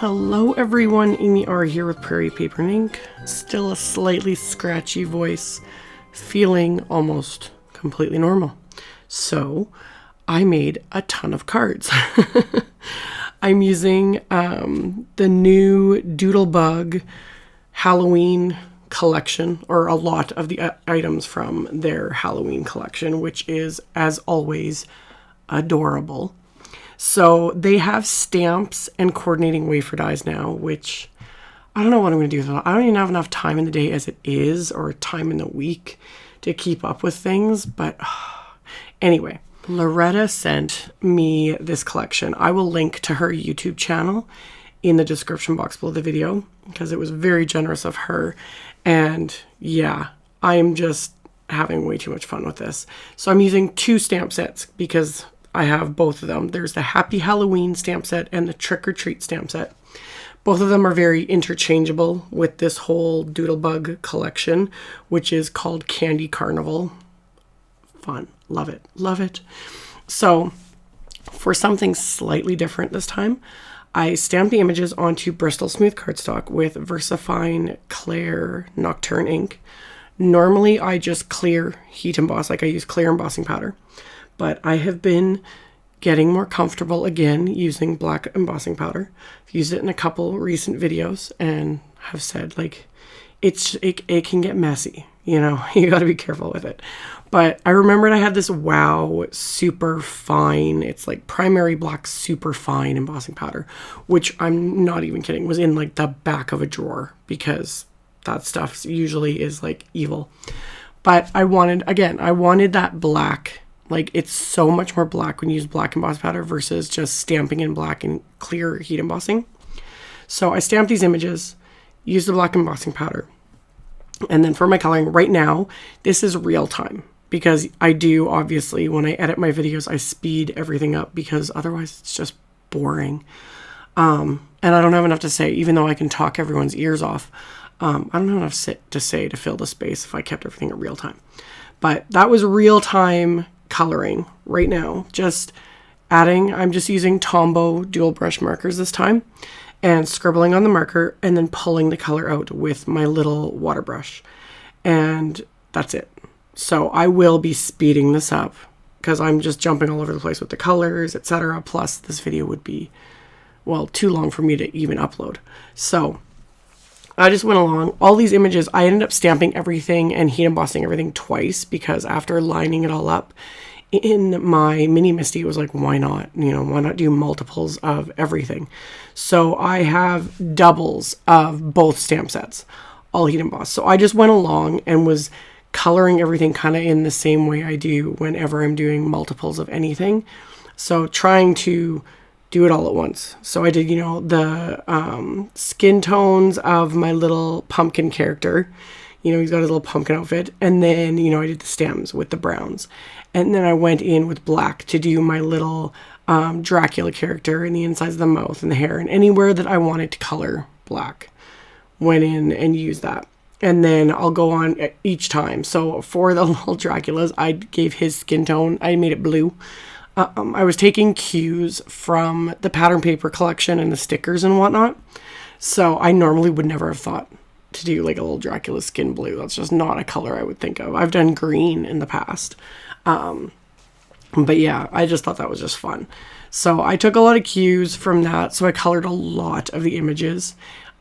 Hello everyone, AmyR here with Prairie Paper and Ink. Still a slightly scratchy voice, feeling almost completely normal. So, I made a ton of cards. I'm using the new Doodlebug Halloween collection, or a lot of the items from their Halloween collection, which is, as always, adorable. So they have stamps and coordinating wafer dies now, which I don't know what I'm going to do with them. I don't even have enough time in the day as it is, or time in the week to keep up with things. But anyway, Loretta sent me this collection. I will link to her YouTube channel in the description box below the video because it was very generous of her. And yeah, I'm just having way too much fun with this. So I'm using two stamp sets because I have both of them. There's the Happy Halloween stamp set and the Trick or Treat stamp set. Both of them are very interchangeable with this whole Doodlebug collection, which is called Candy Carnival. Fun. Love it. Love it. So for something slightly different this time, I stamped the images onto Bristol Smooth Cardstock with VersaFine Clair Nocturne ink. Normally I just clear heat emboss, like I use clear embossing powder. But I have been getting more comfortable again using black embossing powder. I've used it in a couple recent videos and have said, like, it can get messy, you know, you got to be careful with it. But I remembered I had this Wow super fine, it's like primary black super fine embossing powder, which I'm not even kidding, was in like the back of a drawer because that stuff usually is like evil. But I wanted that black. Like, it's so much more black when you use black emboss powder versus just stamping in black and clear heat embossing. So I stamped these images, used the black embossing powder. And then for my coloring, right now, this is real time. Because I do, obviously, when I edit my videos, I speed everything up because otherwise it's just boring. And I don't have enough to say, even though I can talk everyone's ears off. I don't have enough to say to fill the space if I kept everything at real time. But that was real time coloring right now. I'm just using Tombow dual brush markers this time and scribbling on the marker and then pulling the color out with my little water brush. And that's it. So I will be speeding this up because I'm just jumping all over the place with the colors, etc. Plus this video would be, well, too long for me to even upload. So I just went along. All these images, I ended up stamping everything and heat embossing everything twice because after lining it all up in my mini MISTI, it was like, why not? You know, why not do multiples of everything? So I have doubles of both stamp sets, all heat embossed. So I just went along and was coloring everything kind of in the same way I do whenever I'm doing multiples of anything. So trying to do it all at once. So I did, you know, the skin tones of my little pumpkin character. You know, he's got his little pumpkin outfit. And then, you know, I did the stems with the browns. And then I went in with black to do my little Dracula character and the insides of the mouth and the hair. And anywhere that I wanted to color black, went in and used that. And then I'll go on each time. So for the little Draculas, I gave his skin tone. I made it blue. I was taking cues from the pattern paper collection and the stickers and whatnot. So I normally would never have thought to do like a little Dracula skin blue. That's just not a color I would think of. I've done green in the past. But yeah, I just thought that was just fun. So I took a lot of cues from that. So I colored a lot of the images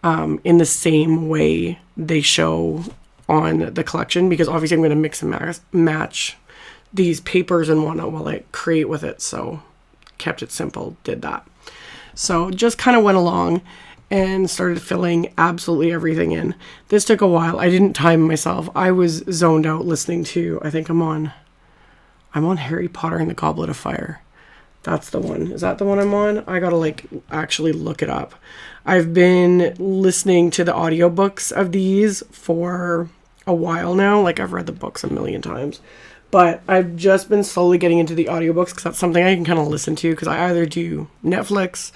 in the same way they show on the collection. Because obviously I'm going to mix and match these papers and whatnot while I create with it. So kept it simple, did that. So just kind of went along and started filling absolutely everything in. This took a while. I didn't time myself. I was zoned out listening to, I think I'm on Harry Potter and the Goblet of Fire. That's the one. Is that the one I'm on? I gotta like actually look it up. I've been listening to the audiobooks of these for a while now. Like I've read the books a million times. But I've just been slowly getting into the audiobooks because that's something I can kind of listen to because I either do Netflix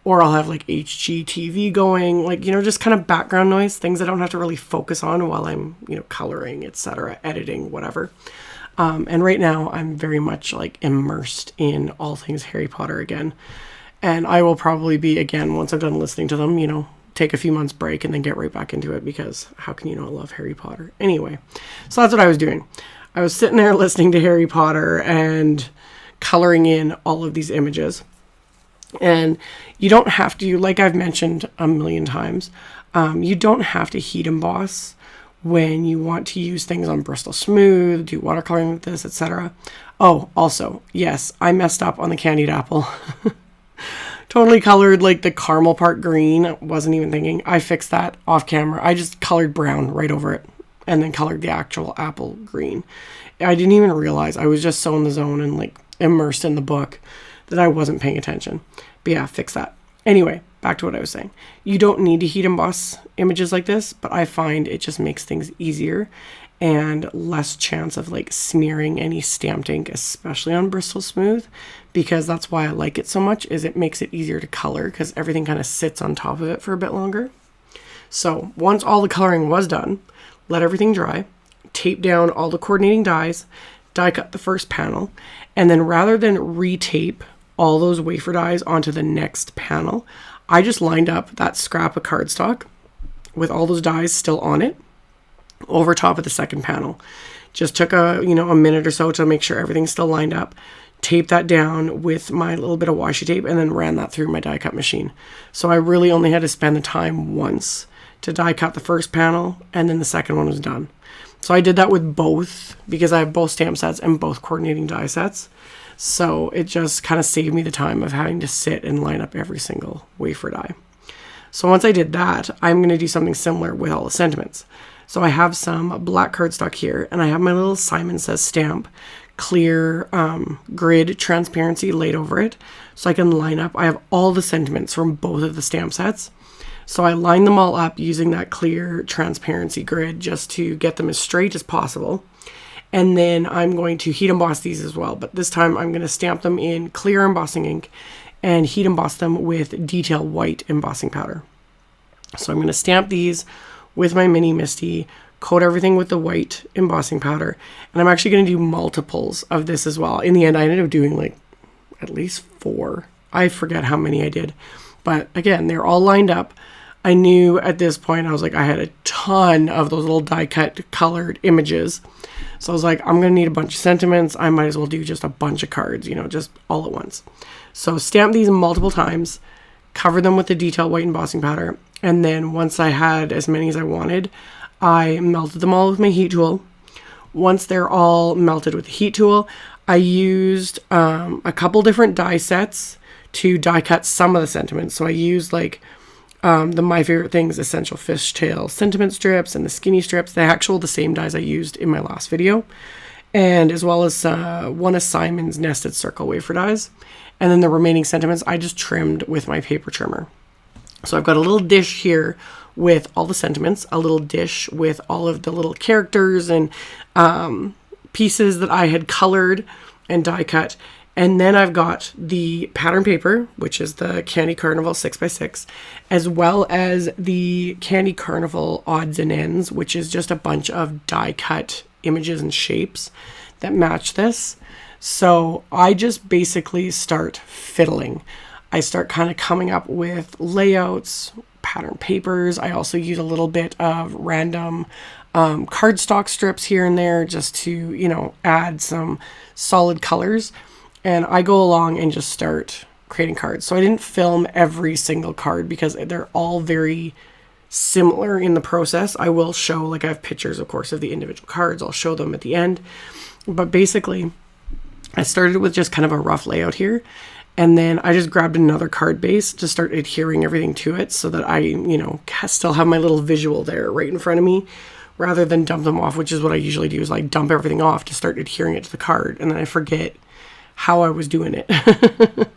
or I'll have like HGTV going, like, you know, just kind of background noise, things I don't have to really focus on while I'm, you know, coloring, etc., editing, whatever. And right now I'm very much like immersed in all things Harry Potter again. And I will probably be, again, once I've done listening to them, you know, take a few months break and then get right back into it, because how can you not love Harry Potter? Anyway, so that's what I was doing. I was sitting there listening to Harry Potter and coloring in all of these images. And you don't have to, like I've mentioned a million times, you don't have to heat emboss when you want to use things on Bristol Smooth, do watercoloring with this, etc. Oh, also, yes, I messed up on the candied apple. Totally colored like the caramel part green. Wasn't even thinking. I fixed that off camera. I just colored brown right over it and then colored the actual apple green. I didn't even realize. I was just so in the zone and like immersed in the book that I wasn't paying attention. But yeah, fix that. Anyway, back to what I was saying. You don't need to heat emboss images like this, but I find it just makes things easier and less chance of like smearing any stamped ink, especially on Bristol Smooth, because that's why I like it so much, is it makes it easier to color because everything kind of sits on top of it for a bit longer. So once all the coloring was done, let everything dry, tape down all the coordinating dies, die cut the first panel, and then rather than retape all those wafer dies onto the next panel, I just lined up that scrap of cardstock with all those dies still on it over top of the second panel. Just took a minute or so to make sure everything's still lined up, taped that down with my little bit of washi tape, and then ran that through my die cut machine. So I really only had to spend the time once to die cut the first panel, and then the second one was done. So I did that with both because I have both stamp sets and both coordinating die sets. So it just kind of saved me the time of having to sit and line up every single wafer die. So once I did that, I'm going to do something similar with all the sentiments. So I have some black cardstock here, and I have my little Simon Says stamp, clear grid transparency laid over it, so I can line up. I have all the sentiments from both of the stamp sets. So I line them all up using that clear transparency grid just to get them as straight as possible. And then I'm going to heat emboss these as well, but this time I'm going to stamp them in clear embossing ink and heat emboss them with detail white embossing powder. So I'm going to stamp these with my mini MISTI, coat everything with the white embossing powder, and I'm actually going to do multiples of this as well. In the end, I ended up doing like at least 4. I forget how many I did, but again, they're all lined up. I knew at this point, I was like, I had a ton of those little die cut colored images. So I was like, I'm going to need a bunch of sentiments. I might as well do just a bunch of cards, just all at once. So stamp these multiple times, cover them with the detail white embossing powder. And then once I had as many as I wanted, I melted them all with my heat tool. Once they're all melted with the heat tool, I used a couple different die sets to die cut some of the sentiments. So I used like the My Favorite Things Essential Fishtail sentiment strips and the skinny strips, the same dies I used in my last video, and as well as one of Simon's nested circle wafer dies. And then the remaining sentiments I just trimmed with my paper trimmer. So I've got a little dish here with all the sentiments, a little dish with all of the little characters and pieces that I had colored and die cut. And then I've got the pattern paper, which is the Candy Carnival 6x6, as well as the Candy Carnival odds and ends, which is just a bunch of die cut images and shapes that match this. So I just basically start fiddling. I start kind of coming up with layouts, pattern papers. I also use a little bit of random cardstock strips here and there just to, add some solid colors. And I go along and just start creating cards. So I didn't film every single card because they're all very similar in the process. I will show, like I have pictures, of course, of the individual cards. I'll show them at the end. But basically, I started with just kind of a rough layout here. And then I just grabbed another card base to start adhering everything to it so that I, still have my little visual there right in front of me rather than dump them off, which is what I usually do, is like dump everything off to start adhering it to the card. And then I forget how I was doing it.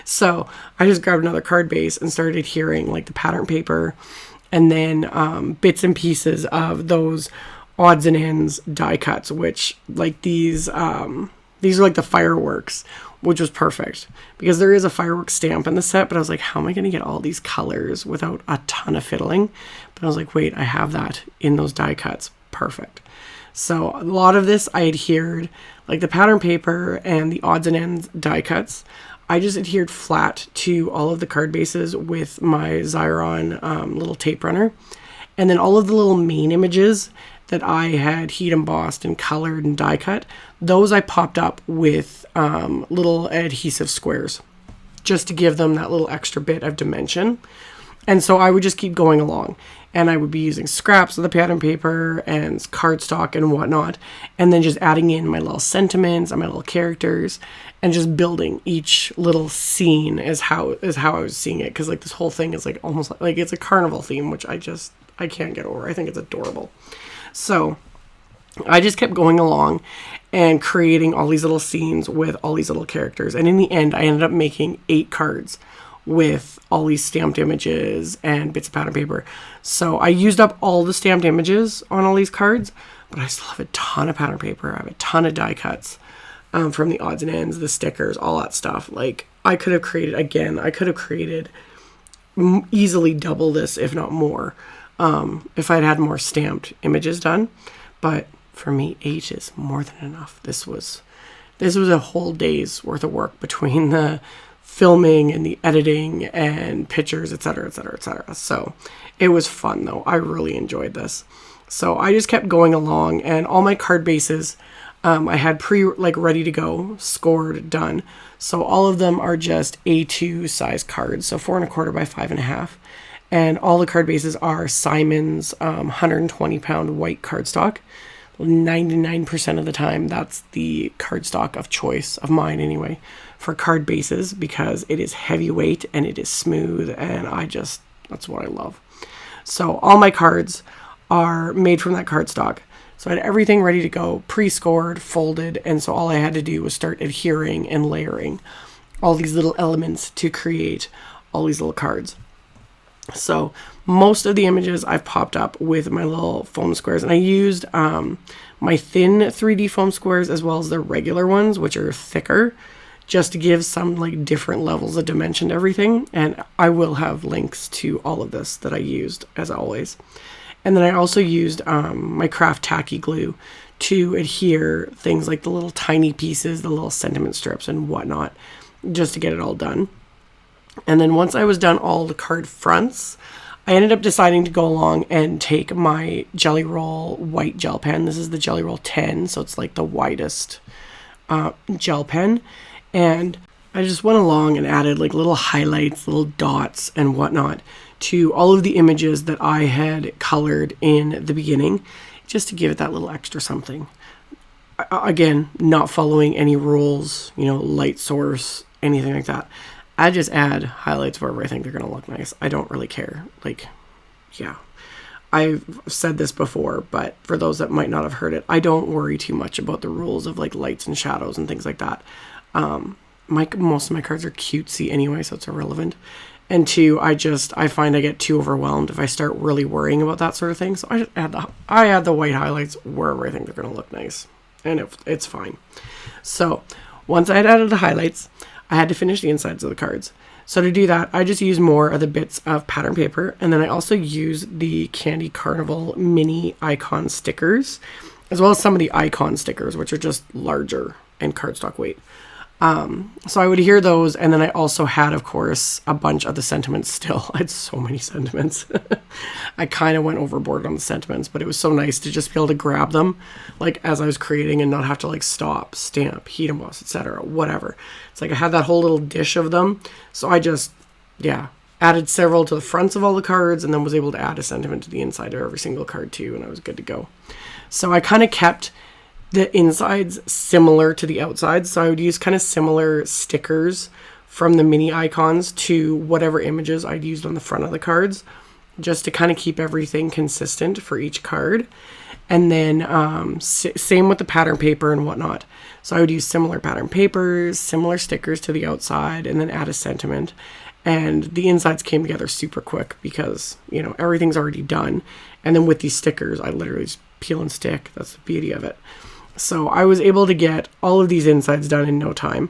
So I just grabbed another card base and started adhering like the pattern paper and then bits and pieces of those odds and ends die cuts, which like these are like the fireworks, which was perfect because there is a fireworks stamp in the set, but I was like, how am I going to get all these colors without a ton of fiddling? But I was like, wait, I have that in those die cuts. Perfect. So a lot of this I adhered, like the pattern paper and the odds and ends die cuts. I just adhered flat to all of the card bases with my Xyron little tape runner. And then all of the little main images that I had heat embossed and colored and die cut, those I popped up with little adhesive squares just to give them that little extra bit of dimension. And so I would just keep going along, and I would be using scraps of the pattern paper and cardstock and whatnot, and then just adding in my little sentiments and my little characters, and just building each little scene is how I was seeing it. Because like this whole thing is like almost like it's a carnival theme, which I can't get over. I think it's adorable. So I just kept going along and creating all these little scenes with all these little characters, and in the end I ended up making 8 cards with all these stamped images and bits of pattern paper. So I used up all the stamped images on all these cards, but I still have a ton of pattern paper. I have a ton of die cuts from the odds and ends, the stickers, all that stuff. Like I could have created easily double this, if not more, if I'd had more stamped images done. But for me, 8 is more than enough. This was a whole day's worth of work between the filming and the editing and pictures, etc., etc., etc. So it was fun though. I really enjoyed this. So I just kept going along, and all my card bases I had ready to go, scored, done. So all of them are just A2 size cards, so 4 1/4 by 5 1/2. And all the card bases are Simon's 120 pound white cardstock. 99% of the time, that's the cardstock of choice of mine anyway, for card bases, because it is heavyweight and it is smooth, and that's what I love. So all my cards are made from that cardstock. So I had everything ready to go, pre-scored, folded, and so all I had to do was start adhering and layering all these little elements to create all these little cards. So most of the images I've popped up with my little foam squares, and I used my thin 3D foam squares as well as the regular ones, which are thicker, just to give some like different levels of dimension to everything. And I will have links to all of this that I used as always. And then I also used my craft tacky glue to adhere things like the little tiny pieces, the little sentiment strips and whatnot, just to get it all done. And then once I was done all the card fronts, I ended up deciding to go along and take my Jelly Roll white gel pen. This is the Jelly Roll 10, so it's like the widest gel pen. And I just went along and added like little highlights, little dots and whatnot to all of the images that I had colored in the beginning, just to give it that little extra something. Again, not following any rules, light source, anything like that. I just add highlights wherever I think they're going to look nice. I don't really care. I've said this before, but for those that might not have heard it, I don't worry too much about the rules of like lights and shadows and things like that. Most of my cards are cutesy anyway, so it's irrelevant. And 2, I find I get too overwhelmed if I start really worrying about that sort of thing. So I add the white highlights wherever I think they're going to look nice, and it's fine. So once I had added the highlights, I had to finish the insides of the cards. So to do that, I just use more of the bits of pattern paper, and then I also use the Candy Carnival mini icon stickers, as well as some of the icon stickers, which are just larger and cardstock weight. So I would adhere those, and then I also had, of course, a bunch of the sentiments still. I had so many sentiments. I kind of went overboard on the sentiments, but it was so nice to just be able to grab them like as I was creating and not have to like stop, stamp, heat emboss, etc., whatever. It's like I had that whole little dish of them, so I just, added several to the fronts of all the cards, and then was able to add a sentiment to the inside of every single card too, and I was good to go. So I kind of kept the insides similar to the outsides, so I would use kind of similar stickers from the mini icons to whatever images I'd used on the front of the cards, just to kind of keep everything consistent for each card. And then same with the pattern paper and whatnot. So I would use similar pattern papers, similar stickers to the outside, and then add a sentiment. And the insides came together super quick because, everything's already done. And then with these stickers, I literally just peel and stick. That's the beauty of it. So I was able to get all of these insides done in no time.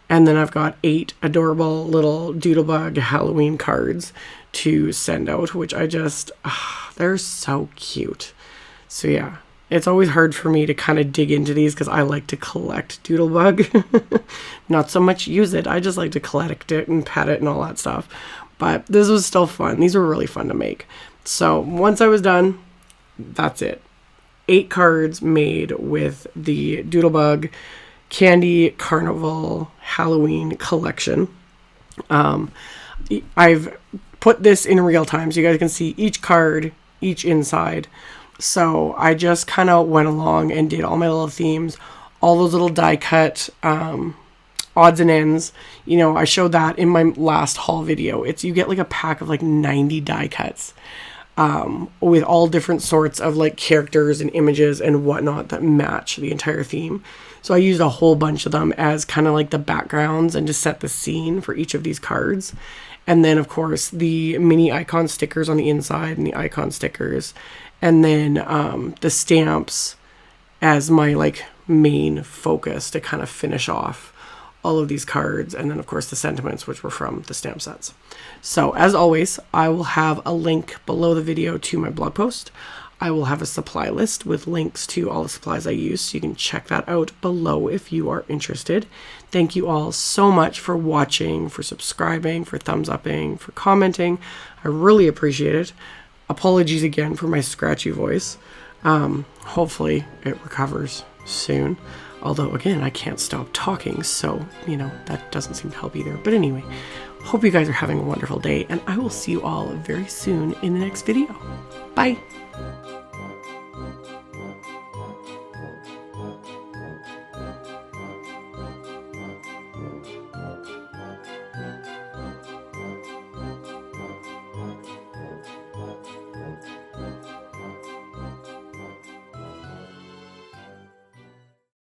And then I've got 8 adorable little Doodlebug Halloween cards to send out, which they're so cute. So yeah, It's always hard for me to kind of dig into these because I like to collect Doodlebug. Not so much use it. I just like to collect it and pet it and all that stuff. But this was still fun. These were really fun to make. So once I was done, that's it. 8 cards made with the Doodlebug Candy Carnival Halloween collection. I've put this in real time so you guys can see each card, each inside. So I just kind of went along and did all my little themes, all those little die cut odds and ends. You know, I showed that in my last haul video. You get like a pack of like 90 die cuts with all different sorts of like characters and images and whatnot that match the entire theme. So I used a whole bunch of them as kind of like the backgrounds and to set the scene for each of these cards. And then of course the mini icon stickers on the inside and the icon stickers. And then the stamps as my like main focus to kind of finish off all of these cards. And then of course the sentiments, which were from the stamp sets. So as always, I will have a link below the video to my blog post. I will have a supply list with links to all the supplies I use, so you can check that out below if you are interested. Thank you all so much for watching, for subscribing, for thumbs upping, for commenting. I really appreciate it. Apologies again for my scratchy voice. Hopefully it recovers soon. Although, again, I can't stop talking, so, you know, that doesn't seem to help either. But anyway, hope you guys are having a wonderful day, and I will see you all very soon in the next video. Bye!